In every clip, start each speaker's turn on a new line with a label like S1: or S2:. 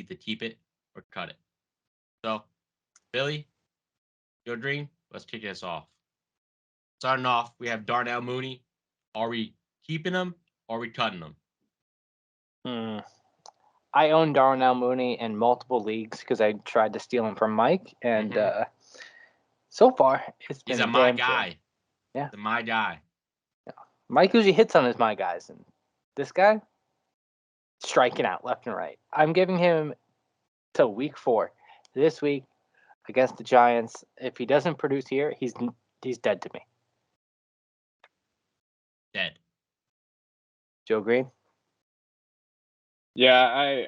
S1: need to keep it or cut it. So, Billy, your dream, let's kick this off. Starting off, we have Darnell Mooney. Are we keeping him or are we cutting him?
S2: I own Darnell Mooney in multiple leagues because I tried to steal him from Mike, and so far it's been
S1: He's a my
S2: damn
S1: guy.
S2: good. Yeah,
S1: He's a my guy.
S2: yeah. Mike usually hits on his my guys, and this guy striking out left and right. I'm giving him till week 4 this week against the Giants. If he doesn't produce here, he's dead to me.
S1: Dead.
S2: Joe Green.
S3: Yeah,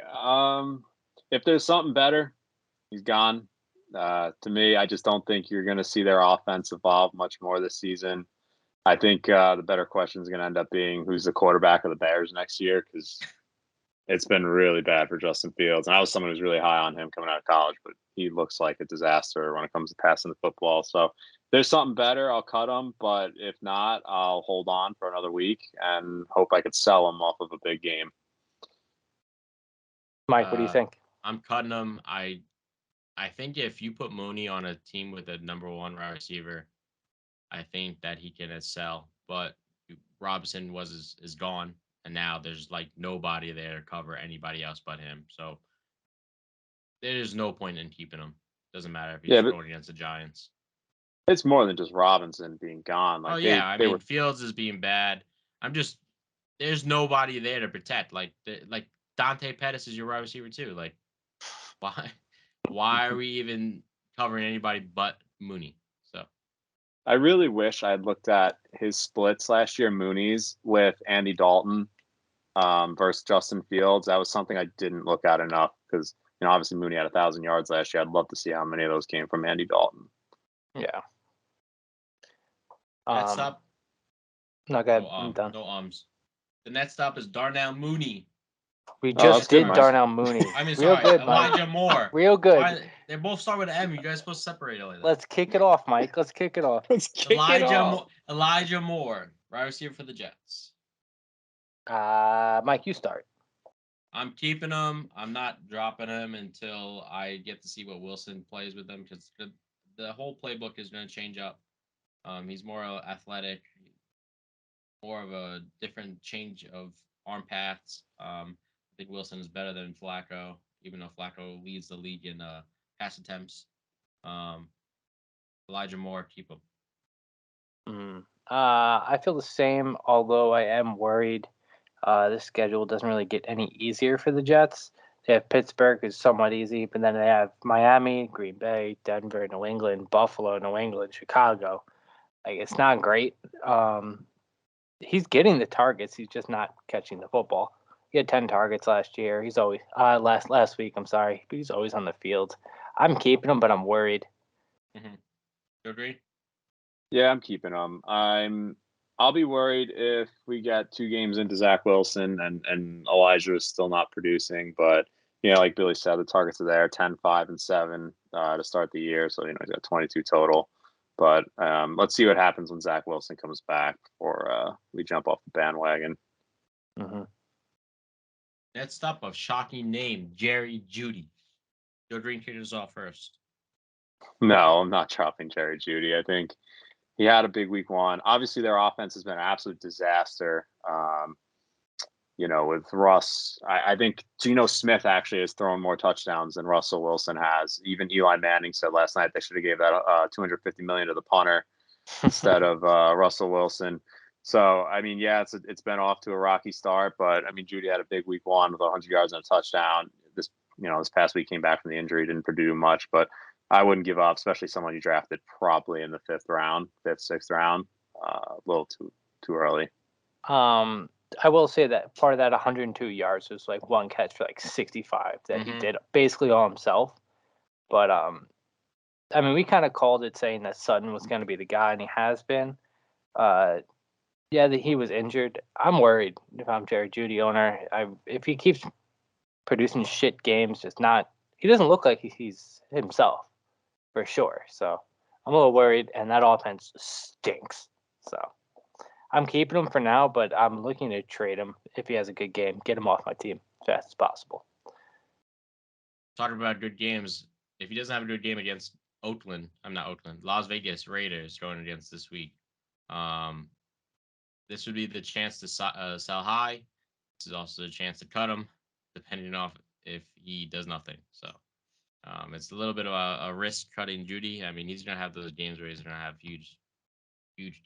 S3: if there's something better, he's gone. To me, I just don't think you're going to see their offense evolve much more this season. I think the better question is going to end up being who's the quarterback of the Bears next year, because it's been really bad for Justin Fields. And I was someone who's really high on him coming out of college, but he looks like a disaster when it comes to passing the football. So if there's something better, I'll cut him. But if not, I'll hold on for another week and hope I could sell him off of a big game.
S2: Mike, what do you think?
S1: I'm cutting him. I think if you put Mooney on a team with a number 1 wide receiver, I think that he can excel. But Robinson is gone, and now there's like nobody there to cover anybody else but him. So there's no point in keeping him. Doesn't matter if he's going against the Giants.
S3: It's more than just Robinson being gone. Like
S1: I mean, Fields is being bad. There's nobody there to protect. Like Dante Pettis is your wide receiver too. Like, why are we even covering anybody but Mooney? So
S3: I really wish I had looked at his splits last year, Mooney's, with Andy Dalton versus Justin Fields. That was something I didn't look at enough because, obviously Mooney had 1,000 yards last year. I'd love to see how many of those came from Andy Dalton.
S2: Yeah.
S1: Next up.
S2: No, go ahead. I'm done.
S1: No ums. The next stop is Darnell Mooney.
S2: We just did Darnell Mooney.
S1: I mean,
S2: Real
S1: sorry,
S2: good,
S1: Elijah Moore.
S2: Real good.
S1: They both start with an M. You guys supposed to separate it like that.
S2: Let's kick it off, Mike. Let's kick it off.
S1: Elijah Moore, wide receiver for the Jets.
S2: Mike, you start.
S1: I'm keeping him. I'm not dropping him until I get to see what Wilson plays with them, because the whole playbook is going to change up. He's more athletic, more of a different change of arm paths. I think Wilson is better than Flacco, even though Flacco leads the league in pass attempts. Elijah Moore, keep him.
S2: I feel the same, although I am worried. The schedule doesn't really get any easier for the Jets. They have Pittsburgh, is somewhat easy, but then they have Miami, Green Bay, Denver, New England, Buffalo, New England, Chicago. Like, it's not great. He's getting the targets. He's just not catching the football. He had 10 targets last year. He's always last week. I'm sorry, but he's always on the field. I'm keeping him, but I'm worried.
S1: Mm-hmm. You agree?
S3: Yeah, I'm keeping him. I'll be worried if we get 2 games into Zach Wilson and Elijah is still not producing. But, like Billy said, the targets are there, 10, 5, and 7 to start the year. So, he's got 22 total. But let's see what happens when Zach Wilson comes back before we jump off the bandwagon.
S2: Mm-hmm.
S1: Next up, a shocking name, Jerry Jeudy. Joe Green kicked us off first.
S3: No, I'm not dropping Jerry Jeudy. I think he had a big week 1. Obviously, their offense has been an absolute disaster. With Russ, I think Geno Smith actually has thrown more touchdowns than Russell Wilson has. Even Eli Manning said last night they should have gave that $250 million to the punter instead of Russell Wilson. So, I mean, yeah, it's been off to a rocky start, but I mean, Jeudy had a big week 1 with 100 yards and a touchdown. This past week came back from the injury, didn't produce much, but I wouldn't give up, especially someone you drafted probably in the 5th, 6th round. A little too early.
S2: I will say that part of that 102 yards was like 1 catch for like 65 that he did basically all himself. But I mean, we kind of called it saying that Sutton was going to be the guy, and he has been. Yeah, that he was injured. I'm worried if I'm Jerry Jeudy owner. If he keeps producing shit games, he doesn't look like he's himself for sure. So I'm a little worried, and that offense stinks. So I'm keeping him for now, but I'm looking to trade him if he has a good game. Get him off my team as fast as possible.
S1: talking about good games. If he doesn't have a good game against Las Vegas Raiders going against this week, this would be the chance to sell high. This is also the chance to cut him, depending on if he does nothing. So it's a little bit of a risk cutting Jeudy. I mean, he's gonna have those games where he's gonna have huge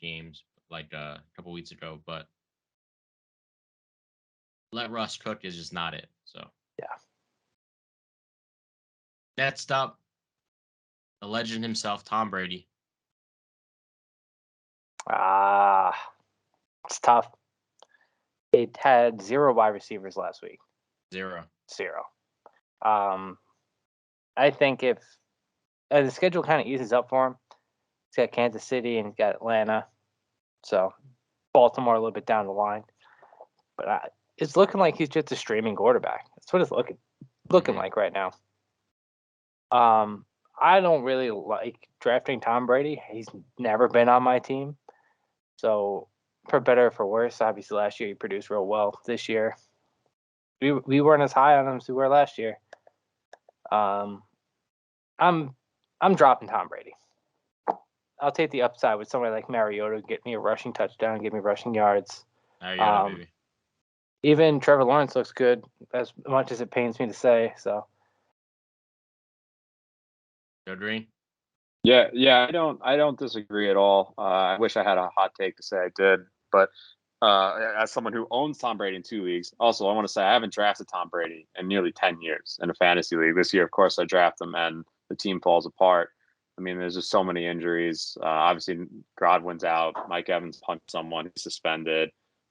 S1: games like a couple weeks ago, but let Russ cook is just not it. So
S2: yeah.
S1: Next up, the legend himself, Tom Brady.
S2: It's tough. It had 0 wide receivers last week.
S1: 0.
S2: I think if the schedule kind of eases up for him, he's got Kansas City and he's got Atlanta, so Baltimore a little bit down the line. But it's looking like he's just a streaming quarterback. That's what it's looking like right now. I don't really like drafting Tom Brady. He's never been on my team. So for better or for worse, obviously last year he produced real well. This year, we weren't as high on him as we were last year. I'm dropping Tom Brady. I'll take the upside with somebody like Mariota, get me a rushing touchdown, give me rushing yards.
S1: Mariota, baby.
S2: Even Trevor Lawrence looks good, as much as it pains me to say. So,
S1: Joe Green.
S3: Yeah, I don't disagree at all. I wish I had a hot take to say I did, but as someone who owns Tom Brady in 2 leagues, also I want to say I haven't drafted Tom Brady in nearly 10 years in a fantasy league. This year, of course, I draft him and the team falls apart. I mean, there's just so many injuries. Obviously, Godwin's out. Mike Evans punched someone. He's suspended.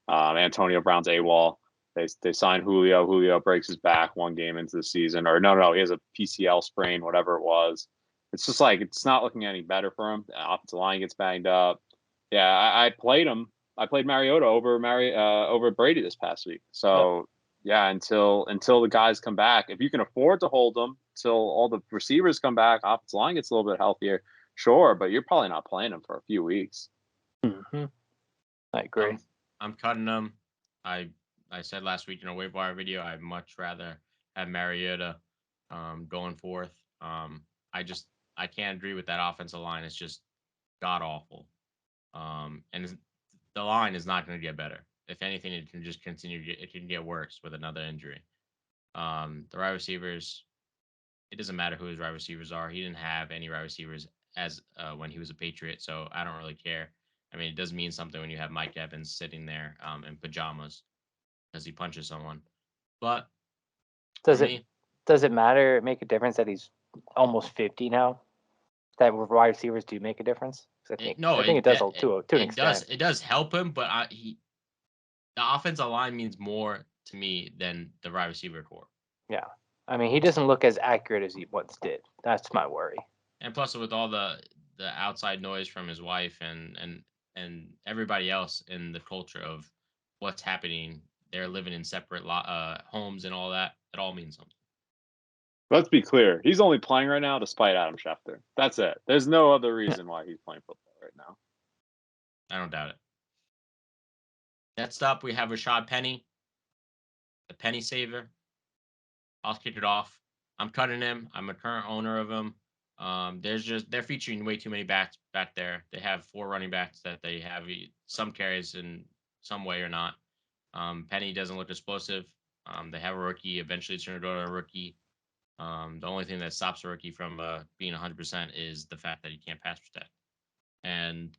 S3: Antonio Brown's AWOL. They signed Julio. Julio breaks his back 1 game into the season. Or no, he has a PCL sprain, whatever it was. It's just like it's not looking any better for him. The offensive line gets banged up. Yeah, I played him. I played Mariota over Brady this past week. So yeah, until the guys come back, if you can afford to hold them till all the receivers come back, offensive line gets a little bit healthier, sure, but you're probably not playing them for a few weeks.
S2: Mm-hmm. I agree.
S1: I'm cutting them. I said last week in a waiver wire video, I'd much rather have Mariota going forth. I can't agree with that offensive line. It's just god awful. And the line is not going to get better. If anything, it can just continue. It can get worse with another injury. The wide receivers, it doesn't matter who his wide receivers are. He didn't have any wide receivers as when he was a Patriot, so I don't really care. I mean, it does mean something when you have Mike Evans sitting there in pajamas because he punches someone. But
S2: does it matter? Make a difference that he's almost 50 now? That wide receivers do make a difference? I think it does to an extent.
S1: It does help him, but the offensive line means more to me than the wide receiver core.
S2: Yeah, I mean he doesn't look as accurate as he once did. That's my worry.
S1: And plus, with all the outside noise from his wife and everybody else in the culture of what's happening, they're living in separate homes and all that. It all means something.
S3: Let's be clear. He's only playing right now to spite Adam Schefter. That's it. There's no other reason why he's playing football right now.
S1: I don't doubt it. Next up, we have Rashad Penny, the Penny Saver. I'll kick it off. I'm cutting him. I'm a current owner of him. They're featuring way too many backs back there. They have 4 running backs that they have some carries in some way or not. Penny doesn't look explosive. They have a rookie. Eventually, it's going to go to a rookie. The only thing that stops a rookie from being 100% is the fact that he can't pass protect. And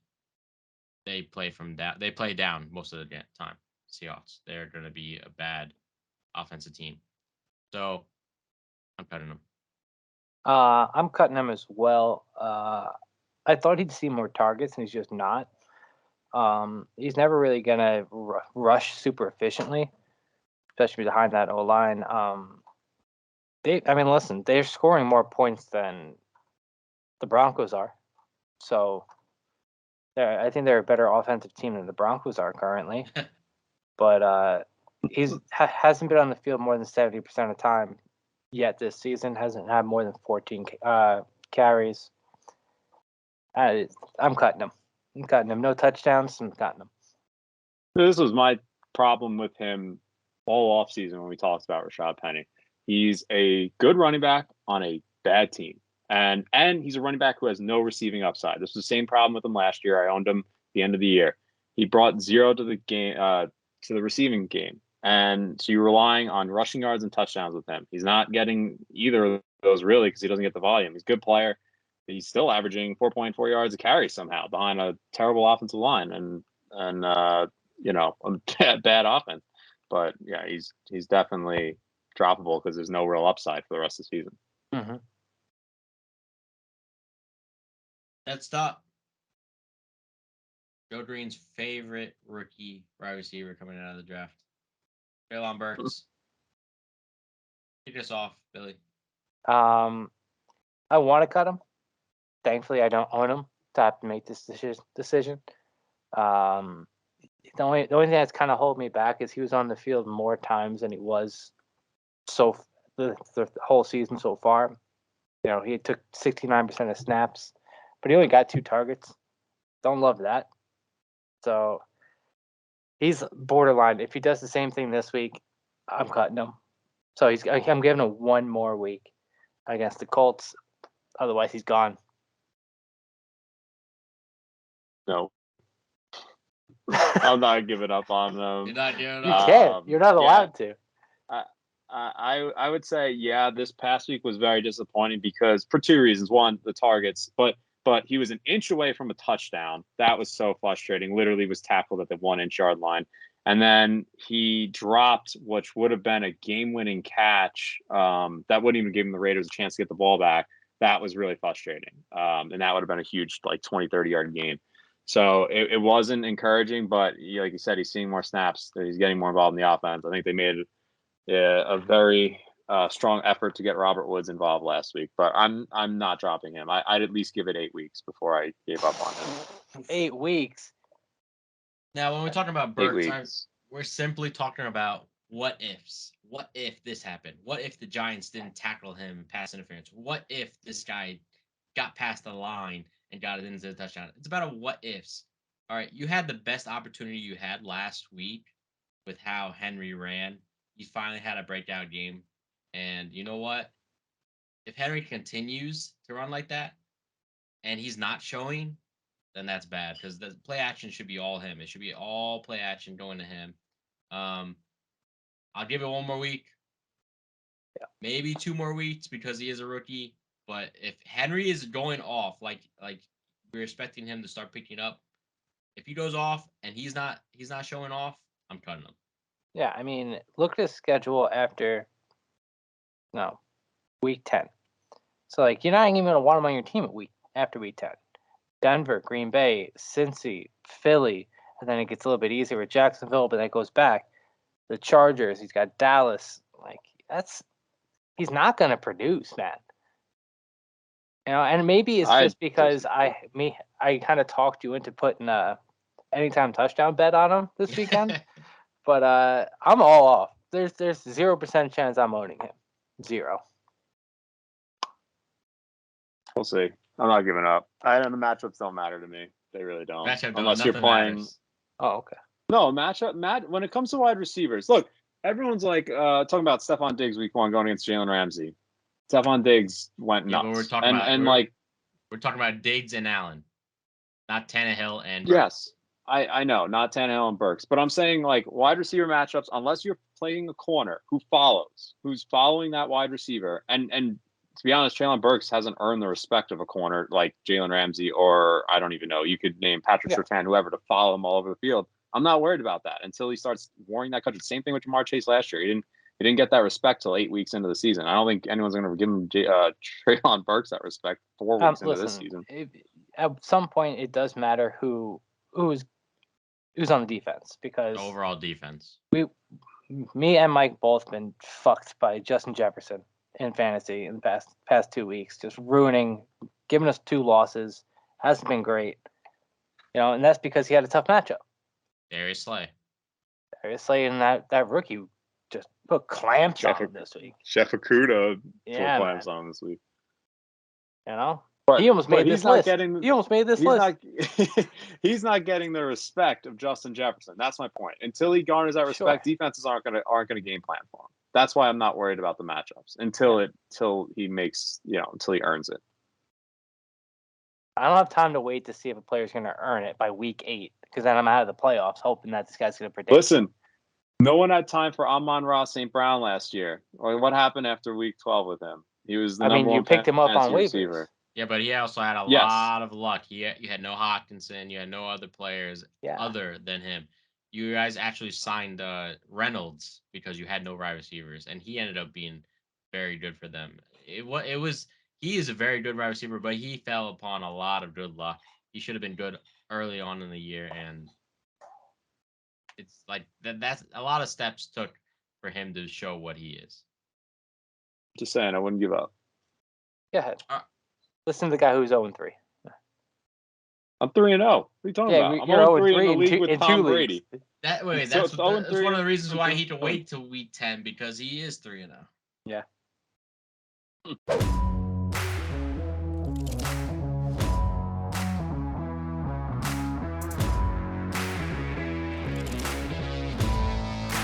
S1: they play They play down most of the time. Seahawks. They're going to be a bad offensive team. So I'm cutting them.
S2: I'm cutting him as well. I thought he'd see more targets, and he's just not. He's never really gonna rush super efficiently, especially behind that O line. Listen, they're scoring more points than the Broncos are, so I think they're a better offensive team than the Broncos are currently. But hasn't been on the field more than 70% of the time yet this season. Hasn't had more than 14 carries. I'm cutting him. No touchdowns. I'm cutting him.
S3: This was my problem with him all offseason when we talked about Rashad Penny. He's a good running back on a bad team. And he's a running back who has no receiving upside. This was the same problem with him last year. I owned him at the end of the year. He brought 0 to the game, to the receiving game. And so you're relying on rushing yards and touchdowns with him. He's not getting either of those really because he doesn't get the volume. He's a good player. He's still averaging 4.4 yards a carry somehow behind a terrible offensive line and a bad offense. But yeah, he's definitely droppable because there's no real upside for the rest of the season.
S2: Mm-hmm.
S1: Next up, Joe Green's favorite rookie wide receiver coming out of the draft, Treylon Burks. Kick us off, Billy.
S2: I want to cut him. Thankfully, I don't own him to have to make this decision. The only thing that's kind of holding me back is he was on the field more times than he was the whole season so far. You know, he took 69% of snaps, but he only got 2 targets. Don't love that. So he's borderline. If he does the same thing this week, I'm cutting him. So I'm giving him 1 more week against the Colts. Otherwise, he's gone.
S3: No. I'm not giving up on them.
S1: You're not giving
S2: You
S1: up.
S2: can't. You're not allowed to.
S3: I would say, yeah, this past week was very disappointing because for 2 reasons. One, the targets, but he was an inch away from a touchdown. That was so frustrating. Literally was tackled at the 1 inch yard line. And then he dropped, which would have been a game-winning catch. That wouldn't even give him the Raiders a chance to get the ball back. That was really frustrating. And that would have been a huge, 20, 30-yard gain. So it wasn't encouraging, but like you said, he's seeing more snaps. He's getting more involved in the offense. I think they made a very strong effort to get Robert Woods involved last week. But I'm not dropping him. I'd at least give it 8 weeks before I gave up on him.
S2: 8 weeks.
S1: Now, when we're talking about
S3: 8
S1: Burks,
S3: weeks.
S1: we're simply talking about what ifs. What if this happened? What if the Giants didn't tackle him pass interference? What if this guy got past the line and got it into the touchdown? It's about a what ifs. All right, you had the best opportunity you had last week with how Henry ran. You finally had a breakout game. And you know what? If Henry continues to run like that and he's not showing, then that's bad because the play action should be all him. It should be all play action going to him. I'll give it 1 more week.
S2: Yeah.
S1: Maybe 2 more weeks because he is a rookie. But if Henry is going off, like we're expecting him to start picking up, if he goes off and he's not showing off, I'm cutting him.
S2: Yeah, I mean, look at his schedule after week 10. So you're not even gonna want him on your team after week 10. Denver, Green Bay, Cincy, Philly, and then it gets a little bit easier with Jacksonville, but then it goes back. The Chargers, he's got Dallas. He's not gonna produce, man. And maybe it's just because I kind of talked you into putting a anytime touchdown bet on him this weekend. But I'm all off. There's 0% chance I'm owning him. 0.
S3: We'll see. I'm not giving up. The matchups don't matter to me. They really don't.
S1: Unless you're playing. Matters.
S2: Oh, okay.
S3: No, when it comes to wide receivers, look, everyone's talking about Stephon Diggs week 1 going against Jalen Ramsey. Stephon Diggs went nuts.
S1: But we're talking about Diggs and Allen, not Tannehill and Burks.
S3: Yes, I know, not Tannehill and Burks, but I'm saying wide receiver matchups, unless you're playing a corner who's following that wide receiver, and to be honest, Treylon Burks hasn't earned the respect of a corner like Jalen Ramsey or I don't even know. You could name Patrick Surtain, whoever, to follow him all over the field. I'm not worried about that until he starts warring that country. Same thing with Jamar Chase last year. He didn't get that respect till 8 weeks into the season. I don't think anyone's going to give him Treylon Burks that respect 4 weeks into this season.
S2: At some point, it does matter who's on the defense because
S1: overall defense.
S2: Me and Mike both been fucked by Justin Jefferson in fantasy in the past 2 weeks, just giving us 2 losses. Hasn't been great, and that's because he had a tough matchup.
S1: Darius Slay
S2: and that rookie just put clamps on him this week.
S3: Chef Okuda put clamps on him this week.
S2: But he almost made this list. He almost made this list.
S3: He's not getting the respect of Justin Jefferson. That's my point. Until he garners that respect, defenses aren't gonna game plan for him. That's why I'm not worried about the matchups until he earns it.
S2: I don't have time to wait to see if a player's going to earn it by week 8 because then I'm out of the playoffs hoping that this guy's going to predict.
S3: Listen, no one had time for Amon-Ra St. Brown last year. Or what happened after week 12 with him? He was the number one.
S2: You picked him up on waivers.
S3: Receiver.
S1: Yeah, but he also had a lot of luck. You had no Hawkinson. You had no other players other than him. You guys actually signed Reynolds because you had no wide receivers, and he ended up being very good for them. He is a very good wide receiver, but he fell upon a lot of good luck. He should have been good early on in the year, and it's like that's a lot of steps took for him to show what he is.
S3: Just saying, I wouldn't give up.
S2: Go ahead. Listen to the guy who's 0-3.
S3: I'm 3-0. What are you talking about? I'm 0-3 in the league with Tom Brady.
S1: That's one of the reasons why he can wait till week 10 because he is 3-0.
S2: Yeah.